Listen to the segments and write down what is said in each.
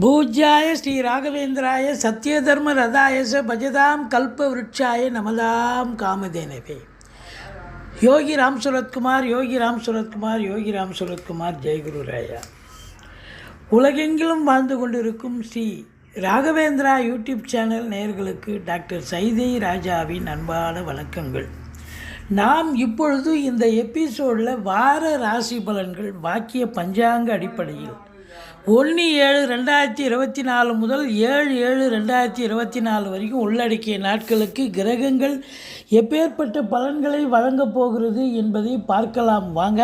பூஜ்யாய ஸ்ரீ ராகவேந்திராய சத்யதர்ம ரதாயச பஜதாம் கல்ப விருட்சாய நமதாம் காமதேனவே. யோகி ராம் சுரத்குமார் யோகி ராம் சுரத்குமார் யோகி ராம் சுரத்குமார் ஜெயகுரு ராயா. உலகெங்கிலும் வாழ்ந்து கொண்டிருக்கும் ஸ்ரீ ராகவேந்திரா யூடியூப் சேனல் நேயர்களுக்கு டாக்டர் சைதை ராஜாவின் அன்பான வணக்கங்கள். நாம் இப்பொழுது இந்த எபிசோடில் வார ராசி பலன்கள் வாக்கிய பஞ்சாங்க அடிப்படையில் 1/7/2024 முதல் 7/7/2024 வரைக்கும் உள்ளடக்கிய நாட்களுக்கு கிரகங்கள் எப்பேற்பட்ட பலன்களை வழங்கப் போகிறது என்பதை பார்க்கலாம் வாங்க.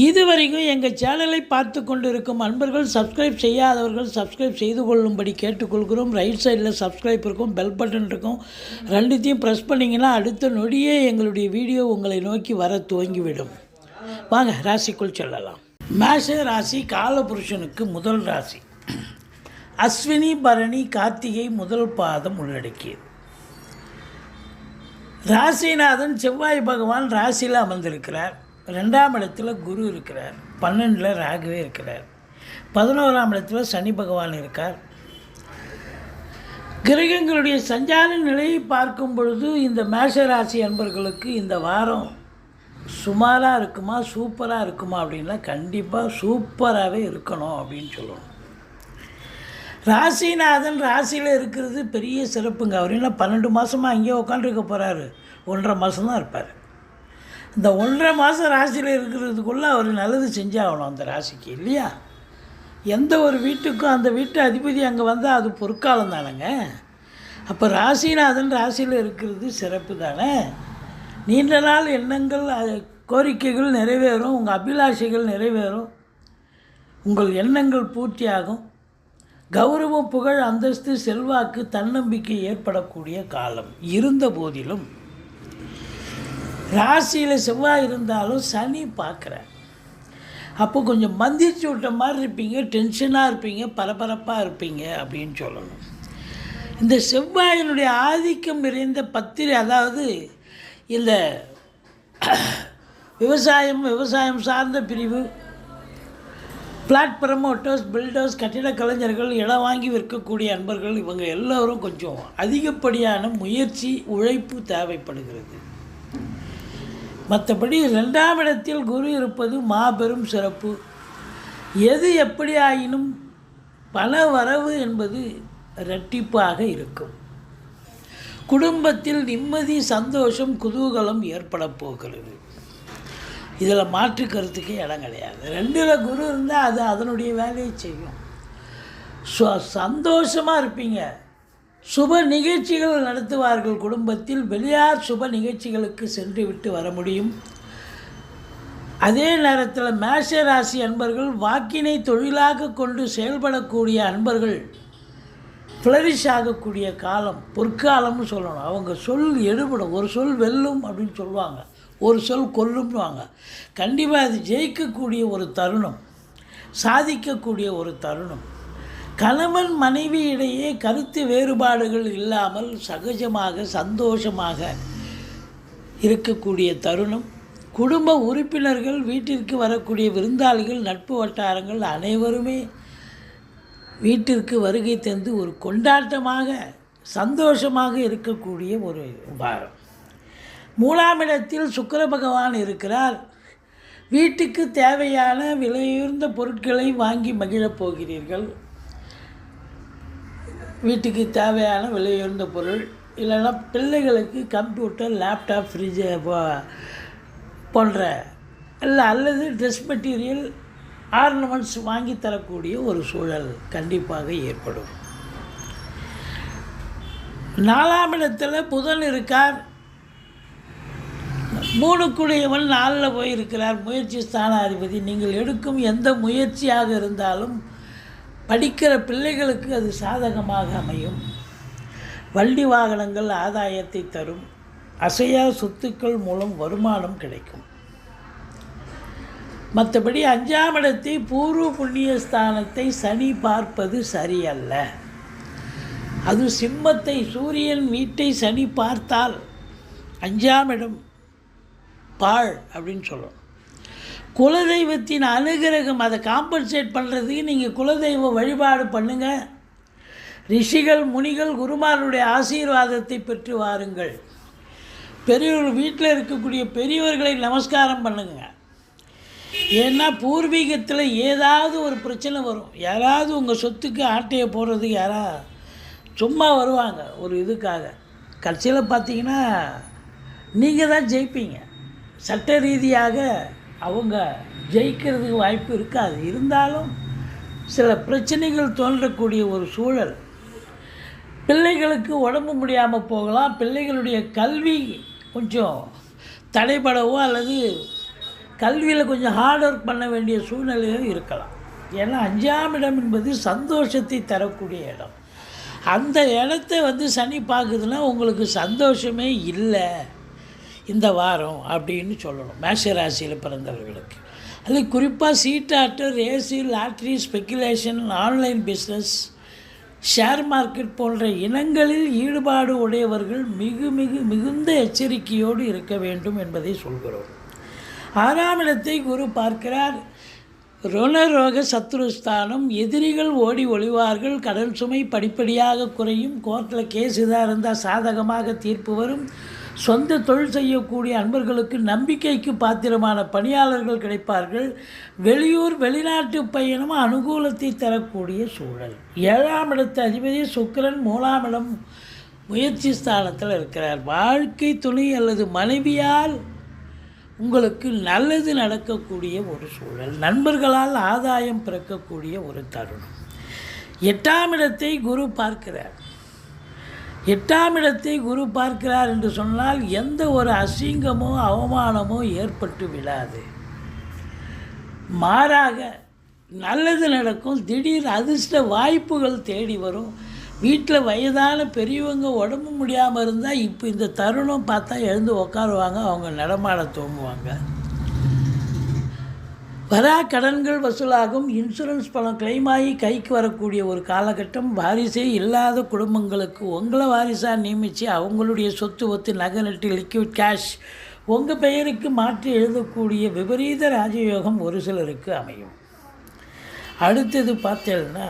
இதுவரைக்கும் எங்கள் சேனலை பார்த்து கொண்டிருக்கும் அன்பர்கள் சப்ஸ்கிரைப் செய்யாதவர்கள் சப்ஸ்கிரைப் செய்து கொள்ளும்படி கேட்டுக்கொள்கிறோம். ரைட் சைடில் சப்ஸ்கிரைப் இருக்கும், பெல் பட்டன் இருக்கும், ரெண்டுத்தையும் ப்ரெஸ் பண்ணிங்கன்னா அடுத்த நொடியே எங்களுடைய வீடியோ உங்களை நோக்கி வர துவங்கிவிடும். வாங்க ராசிக்குள் செல்லலாம். மேஷ ராசி காலபுருஷனுக்கு முதல் ராசி. அஸ்வினி பரணி கார்த்திகை முதல் பாதம் உள்ளடக்கியது. ராசிநாதன் செவ்வாய் பகவான் ராசியில் அமர்ந்திருக்கிறார். 2ஆம் இடத்துல குரு இருக்கிறார். 12ல் ராகுவே இருக்கிறார். 11ஆம் இடத்துல சனி பகவான் இருக்கார். கிரகங்களுடைய சஞ்சார நிலையை பார்க்கும் பொழுது இந்த மேஷ ராசி அன்பர்களுக்கு இந்த வாரம் சுமாராக இருக்குமா சூப்பராக இருக்குமா அப்படின்னா கண்டிப்பாக சூப்பராகவே இருக்கணும் அப்படின்னு சொல்லணும். ராசிநாதன் ராசியில் இருக்கிறது பெரிய சிறப்புங்க. அவர் என்ன 12 மாதமாக அங்கேயே உட்காந்துருக்க போகிறாரு. 1.5 மாதம் தான் இருப்பார். இந்த 1.5 மாதம் ராசியில் இருக்கிறதுக்குள்ளே அவர் நல்லது செஞ்சாகணும் அந்த ராசிக்கு, இல்லையா? எந்த ஒரு வீட்டுக்கும் அந்த வீட்டு அதிபதி அங்கே வந்தால் அது பொற்காலம் தானேங்க. அப்போ ராசிநாதன் ராசியில் இருக்கிறது சிறப்பு தானே. நீண்ட நாள் எண்ணங்கள் கோரிக்கைகள் நிறைவேறும், உங்கள் அபிலாஷைகள் நிறைவேறும், உங்கள் எண்ணங்கள் பூர்த்தியாகும். கௌரவம் புகழ் அந்தஸ்து செல்வாக்கு தன்னம்பிக்கை ஏற்படக்கூடிய காலம். இருந்த போதிலும் ராசியில் செவ்வாய் இருந்தாலும் சனி பார்க்குறேன். அப்போ கொஞ்சம் மந்திரிச்சு விட்ட மாதிரி இருப்பீங்க, டென்ஷனாக இருப்பீங்க, பரபரப்பாக இருப்பீங்க அப்படின்னு சொல்லணும். இந்த செவ்வாயினுடைய ஆதிக்கம் நிறைந்த அதாவது இந்த விவசாயம் சார்ந்த பிரிவு, பிளாட் ப்ரமோட்டர்ஸ், பில்டர்ஸ், கட்டிட கலைஞர்கள், இடம் வாங்கி விற்கக்கூடிய அன்பர்கள், இவங்க எல்லோரும் கொஞ்சம் அதிகப்படியான முயற்சி உழைப்பு தேவைப்படுகிறது. மற்றபடி 2ஆம் இடத்தில் குரு இருப்பது மாபெரும் சிறப்பு. எது எப்படி ஆயினும் பண வரவு என்பது இரட்டிப்பாக இருக்கும். குடும்பத்தில் நிம்மதி, சந்தோஷம், குதூகலம் ஏற்பட போகிறது. இதில் மாற்று கருத்துக்கே இடம் கிடையாது. 2ல் குரு இருந்தால் அது அதனுடைய வேலையை செய்யும். சந்தோஷமாக இருப்பீங்க. சுப நிகழ்ச்சிகள் நடத்துவார்கள். குடும்பத்தில் வெளியார் சுப நிகழ்ச்சிகளுக்கு சென்று விட்டு வர முடியும். அதே நேரத்தில் மேஷ ராசி அன்பர்கள் வாக்கினை தொழிலாக கொண்டு செயல்படக்கூடிய அன்பர்கள் ஃப்ளரிஷ் ஆகக்கூடிய காலம், பொற்காலம்னு சொல்லணும். அவங்க சொல் எடுபடும். ஒரு சொல் வெல்லும் அப்படின்னு சொல்லுவாங்க, ஒரு சொல் கொல்லும்னுவாங்க. கண்டிப்பாக அது ஜெயிக்கக்கூடிய ஒரு தருணம், சாதிக்கக்கூடிய ஒரு தருணம். கணவன் மனைவி இடையே கருத்து வேறுபாடுகள் இல்லாமல் சகஜமாக சந்தோஷமாக இருக்கக்கூடிய தருணம். குடும்ப உறுப்பினர்கள், வீட்டிற்கு வரக்கூடிய விருந்தாளிகள், நட்பு வட்டாரங்கள் அனைவருமே வீட்டிற்கு வருகை தந்து ஒரு கொண்டாட்டமாக சந்தோஷமாக இருக்கக்கூடிய ஒரு வாரம். 3ஆம் இடத்தில் சுக்கிர பகவான் இருக்கிறார். வீட்டுக்கு தேவையான விலையுயர்ந்த பொருட்களை வாங்கி மகிழப் போகிறீர்கள். வீட்டுக்கு தேவையான விலையுயர்ந்த பொருள், இல்லைன்னா பிள்ளைகளுக்கு கம்ப்யூட்டர், லேப்டாப், ஃப்ரிட்ஜு போன்ற அல்லது ட்ரெஸ் மெட்டீரியல், ஆர்னமெண்ட்ஸ் வாங்கி தரக்கூடிய ஒரு சூழல் கண்டிப்பாக ஏற்படும். 4ஆம் இடத்துல புதன் இருக்கார். 3க்குடையவன் 4ல் போய் இருக்கிறார். முயற்சி ஸ்தானாதிபதி. நீங்கள் எடுக்கும் எந்த முயற்சியாக இருந்தாலும் படிக்கிற பிள்ளைகளுக்கு அது சாதகமாக அமையும். வண்டி வாகனங்கள் ஆதாயத்தை தரும். அசையா சொத்துக்கள் மூலம் வருமானம் கிடைக்கும். மற்றபடி 5ஆம் இடத்தை பூர்வ புண்ணிய ஸ்தானத்தை சனி பார்ப்பது சரியல்ல. அது சிம்மத்தை, சூரியன் வீட்டை சனி பார்த்தால் 5ஆம் இடம் பாழ் அப்படின்னு சொல்லணும். குலதெய்வத்தின் அனுகிரகம் அதை காம்பன்சேட் பண்ணுறதுக்கு நீங்கள் குலதெய்வ வழிபாடு பண்ணுங்கள். ரிஷிகள் முனிகள் குருமாருடைய ஆசீர்வாதத்தை பெற்று வாருங்கள். பெரியவர்கள் வீட்டில் இருக்கக்கூடிய பெரியவர்களை நமஸ்காரம் பண்ணுங்க. ஏன்னா பூர்வீகத்தில் ஏதாவது ஒரு பிரச்சனை வரும். யாராவது உங்கள் சொத்துக்கு ஆட்டையை போடுறதுக்கு யாராவது சும்மா வருவாங்க ஒரு இதுக்காக. கடைசியில் பார்த்தீங்கன்னா நீங்கள் தான் ஜெயிப்பீங்க. சட்ட ரீதியாக அவங்க ஜெயிக்கிறதுக்கு வாய்ப்பு இருக்காது. இருந்தாலும் சில பிரச்சனைகள் தோன்றக்கூடிய ஒரு சூழல். பிள்ளைகளுக்கு உடம்பு முடியாமல் போகலாம். பிள்ளைகளுடைய கல்வி கொஞ்சம் தடைபடவோ அல்லது கல்வியில் கொஞ்சம் ஹார்ட் ஒர்க் பண்ண வேண்டிய சூழ்நிலையும் இருக்கலாம். ஏன்னா 5ஆம் இடம் என்பது சந்தோஷத்தை தரக்கூடிய இடம். அந்த இடத்த சனி பார்க்குதுன்னா உங்களுக்கு சந்தோஷமே இல்லை இந்த வாரம் அப்படின்னு சொல்லணும். மேஷ ராசியில் பிறந்தவர்களுக்கு அது குறிப்பாக சீட்டாட்டு, race, lottery, speculation, online business, share market போன்ற இனங்களில் ஈடுபாடு உடையவர்கள் மிகுந்த எச்சரிக்கையோடு இருக்க வேண்டும் என்பதை சொல்கிறோம். 6ஆம் இடத்தை குரு பார்க்கிறார். ருணரோக சத்ருஸ்தானம். எதிரிகள் ஓடி ஒளிவார்கள். கடன் சுமை படிப்படியாக குறையும். கோர்ட்டில் கேஸ் இதாக இருந்தால் சாதகமாக தீர்ப்பு வரும். சொந்த தொழில் செய்யக்கூடிய அன்பர்களுக்கு நம்பிக்கைக்கு பாத்திரமான பணியாளர்கள் கிடைப்பார்கள். வெளியூர் வெளிநாட்டு பயணம் அனுகூலத்தை தரக்கூடிய சூழல். 7ஆம் இடத்து அதிபதி சுக்கிரன் 3ஆம் இடம் முயற்சி ஸ்தானத்தில் இருக்கிறார். வாழ்க்கை துணை அல்லது மனைவியால் உங்களுக்கு நல்லது நடக்கக்கூடிய ஒரு சூழல். நண்பர்களால் ஆதாயம் பிறக்கக்கூடிய ஒரு தருணம். 8ஆம் இடத்தை குரு பார்க்கிறார். 8ஆம் இடத்தை குரு பார்க்கிறார் என்று சொன்னால் எந்த ஒரு அசிங்கமோ அவமானமோ ஏற்பட்டு விடாது. மாறாக நல்லது நடக்கும். திடீர் அதிர்ஷ்ட வாய்ப்புகள் தேடி வரும். வீட்டில் வயதான பெரியவங்க உடம்பு முடியாமல் இருந்தால் இப்போ இந்த தருணம் பார்த்தா எழுந்து உட்காருவாங்க. அவங்க நடமாட தூங்குவாங்க. வரா கடன்கள் வசூலாகும். இன்சூரன்ஸ் பணம் கிளைம் ஆகி கைக்கு வரக்கூடிய ஒரு காலகட்டம். வாரிசே இல்லாத குடும்பங்களுக்கு உங்களை வாரிசாக நியமித்து அவங்களுடைய சொத்து நகை நட்டு லிக்விட் கேஷ் உங்கள் பெயருக்கு மாற்றி எழுதக்கூடிய விபரீத ராஜயோகம் ஒரு சிலருக்கு அமையும். அடுத்தது பார்த்தேன்னா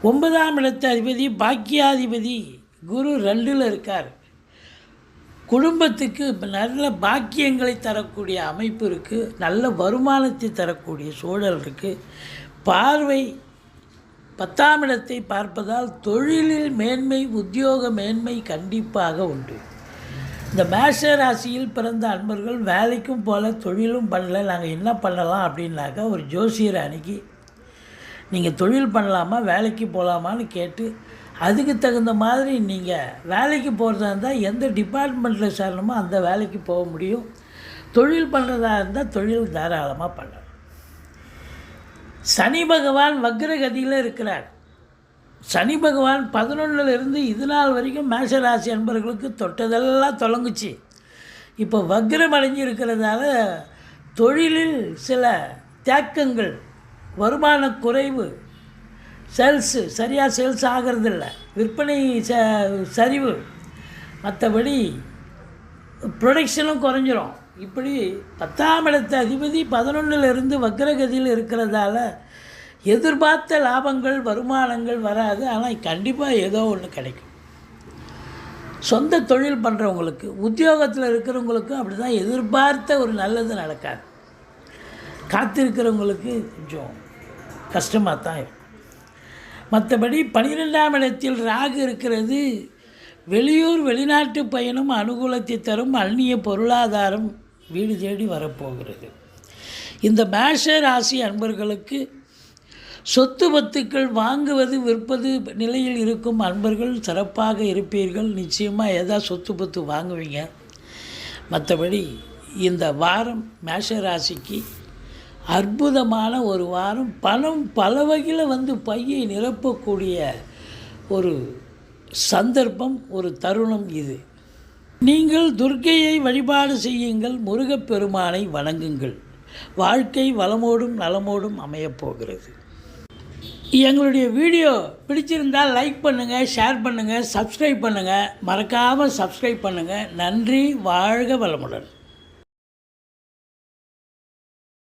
9ஆம் இடத்து அதிபதி பாக்கியாதிபதி குரு 2ல் இருக்கார். குடும்பத்துக்கு நல்ல பாக்கியங்களை தரக்கூடிய அமைப்பு இருக்குது. நல்ல வருமானத்தை தரக்கூடிய சூழல் இருக்குது. பார்வை 10ஆம் இடத்தை பார்ப்பதால் தொழிலில் மேன்மை, உத்தியோக மேன்மை கண்டிப்பாக உண்டு. இந்த மேஷ ராசியில் பிறந்த அன்பர்கள் வேலைக்கும் போல தொழிலும் பண்ணல, நாங்கள் என்ன பண்ணலாம் அப்படின்னாக்கா ஒரு ஜோசியரை அணுகி நீங்கள் தொழில் பண்ணலாமா வேலைக்கு போகலாமான்னு கேட்டு அதுக்கு தகுந்த மாதிரி நீங்கள் வேலைக்கு போகிறதா இருந்தால் எந்த டிபார்ட்மெண்ட்டில் சேரணுமோ அந்த வேலைக்கு போக முடியும். தொழில் பண்ணுறதா இருந்தால் தொழில் தாராளமாக பண்ணலாம். சனி பகவான் வக்ரகதியில் இருக்கிறார். சனி பகவான் 11லிருந்து இது நாள் வரைக்கும் மேஷராசி அன்பர்களுக்கு தொட்டதெல்லாம் தொலைங்குச்சு. இப்போ வக்ரம் அடைஞ்சிருக்கிறதால தொழிலில் சில தேக்கங்கள், வருமான குறைவு, சரியாக சேல்ஸ் ஆகிறதில்ல, விற்பனை சரிவு, மற்றபடி ப்ரொடக்ஷனும் குறைஞ்சிரும். இப்படி 10ஆம் இடத்து அதிபதி 11லிருந்து வக்ரகதியில் இருக்கிறதால எதிர்பார்த்த லாபங்கள் வருமானங்கள் வராது. ஆனால் கண்டிப்பாக ஏதோ ஒன்று கிடைக்கும். சொந்த தொழில் பண்ணுறவங்களுக்கு, உத்தியோகத்தில் இருக்கிறவங்களுக்கும் அப்படி தான் எதிர்பார்த்த ஒரு நல்லது நடக்காது. காத்திருக்கிறவங்களுக்கு கொஞ்சம் கஷ்டமாக தான் இருக்கும். மற்றபடி 12ஆம் இடத்தில் ராகு இருக்கிறது. வெளியூர் வெளிநாட்டு பயணம் அனுகூலத்தை தரும். அந்நிய பொருளாதாரம் வீடு தேடி வரப்போகிறது. இந்த மேஷ ராசி அன்பர்களுக்கு சொத்து பத்துக்கள் வாங்குவது விற்பது நிலையில் இருக்கும் அன்பர்கள் சிறப்பாக இருப்பீர்கள். நிச்சயமாக ஏதாவது சொத்து பத்து வாங்குவீங்க. மற்றபடி இந்த வாரம் மேஷ ராசிக்கு அற்புதமான ஒரு வாரம். பணம் பல வகையில் பையை நிரப்பக்கூடிய ஒரு சந்தர்ப்பம், ஒரு தருணம் இது. நீங்கள் துர்க்கையை வழிபாடு செய்யுங்கள். முருகப்பெருமானை வணங்குங்கள். வாழ்க்கை வளமோடும் நலமோடும் அமையப்போகிறது. எங்களுடைய வீடியோ பிடிச்சிருந்தால் லைக் பண்ணுங்கள், ஷேர் பண்ணுங்கள், சப்ஸ்கிரைப் பண்ணுங்கள். மறக்காமல் சப்ஸ்கிரைப் பண்ணுங்கள். நன்றி. வாழ்க வளமுடன்.